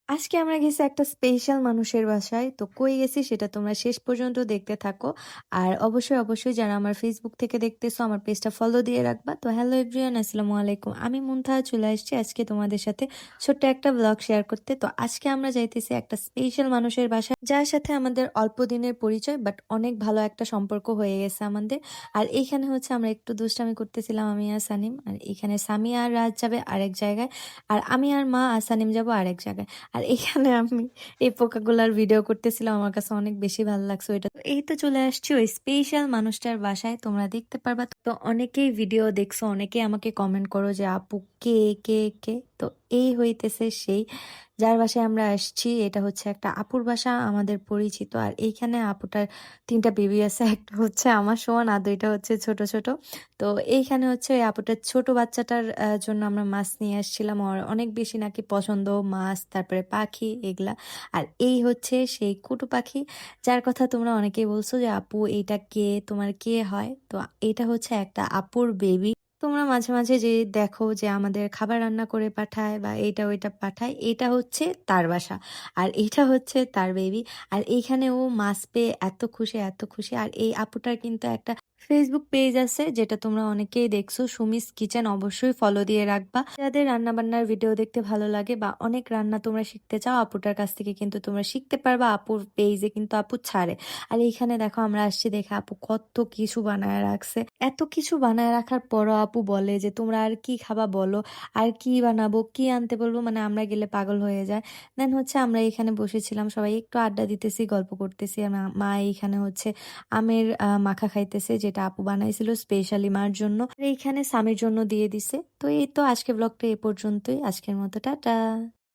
আজকে আমরা গেছি একটা স্পেশাল মানুষের বাসায়। তো কই গেছি সেটা তোমরা শেষ পর্যন্ত দেখতে থাকো। আর অবশ্যই যারা আমার ফেসবুক থেকে দেখতেছো আমার পেজটা ফলো দিয়ে রাখবা। তো হ্যালো এভরিওয়ান, আসসালামু আলাইকুম। আমি মুনতাহা চলে আসছি আজকে তোমাদের সাথে ছোট্ট একটা ব্লগ শেয়ার করতে। তো আজকে আমরা যাইতেছি একটা স্পেশাল মানুষের বাসায়, যার সাথে আমাদের অল্প দিনের পরিচয় বাট অনেক ভালো একটা সম্পর্ক হয়ে গেছে আমাদের। আর এইখানে হচ্ছে আমরা একটু দুষ্টামি করতেছিলাম আমি আর সানিম। আর এখানে সামিয়া আর রাজ যাবে আরেক জায়গায়। আর আমি আর মা আর সানিম যাবো আরেক জায়গায়। আর এখানে আমি এই পোকাগুলার ভিডিও করতেছিলাম, আমার কাছে অনেক বেশি ভালো লাগছে ওইটা। তো এই তো চলে আসছি ওই স্পেশাল মানুষটার বাসায়, তোমরা দেখতে পারবা। তো অনেকেই ভিডিও দেখছো, অনেকেই আমাকে কমেন্ট করো যে আপু কে কে কে। তো এই হইতেছে সেই যার বাসায় আমরা আসছি। এটা হচ্ছে একটা আপুর বাসা, আমাদের পরিচিত। আর এইখানে আপুটার তিনটা বেবি আছে, একটা হচ্ছে আমার সমান আর দুইটা হচ্ছে ছোট ছোট। তো এইখানে হচ্ছে ওই আপুটার ছোট বাচ্চাটার জন্য আমরা মাছ নিয়ে আসছিলাম। ওর অনেক বেশি নাকি পছন্দ মাছ, তারপরে পাখি এগুলা। আর এই হচ্ছে সেই কুটু পাখি, যার কথা তোমরা অনেকেই বলছো যে আপু এইটা কে, তোমার কে হয়। তো এটা হচ্ছে একটা আপুর বেবি। তোমরা মাঝে মাঝে যে দেখো যে আমাদের খাবার রান্না করে পাঠায় বা এইটা ওইটা পাঠায়, এটা হচ্ছে তার বাসা। আর এটা হচ্ছে তার বেবি। আর এইখানে ও মাছ পেয়ে এত খুশি এত খুশি। আর এই আপুটার কিন্তু একটা ফেসবুক পেজ আছে, যেটা তোমরা অনেকেই দেখছো, সুমিস কিচেন। অবশ্যই ফলো দিয়ে রাখবা। যাদের রান্না বান্নার ভিডিও দেখতে ভালো লাগে বা অনেক রান্না তোমরা শিখতে চাও, আপুটার কাছ থেকে কিন্তু তোমরা শিখতে পারবা। আপুর পেজে কিন্তু আপু ছাড়ে। আর এইখানে দেখো আমরা আসছি দেখে আপু কত কিছু বানায় রাখছে। এত কিছু বানায় রাখার পরও আপু বলে যে তোমরা আর কি খাবা বলো, আর কি বানাবো, কি আনতে বলবো, মানে আমরা গেলে পাগল হয়ে যায়। দেন হচ্ছে আমরা এখানে বসেছিলাম, সবাই একটু আড্ডা দিতেছি, গল্প করতেছি। আর মা এইখানে হচ্ছে আমের মাখা খাইতেছে, যেটা আপু বানাইছিল স্পেশালি মার জন্য। আর এইখানে স্বামীর জন্য দিয়ে দিছে। তো এই তো আজকে ব্লগটা এ পর্যন্তই, আজকের মতো টাটা।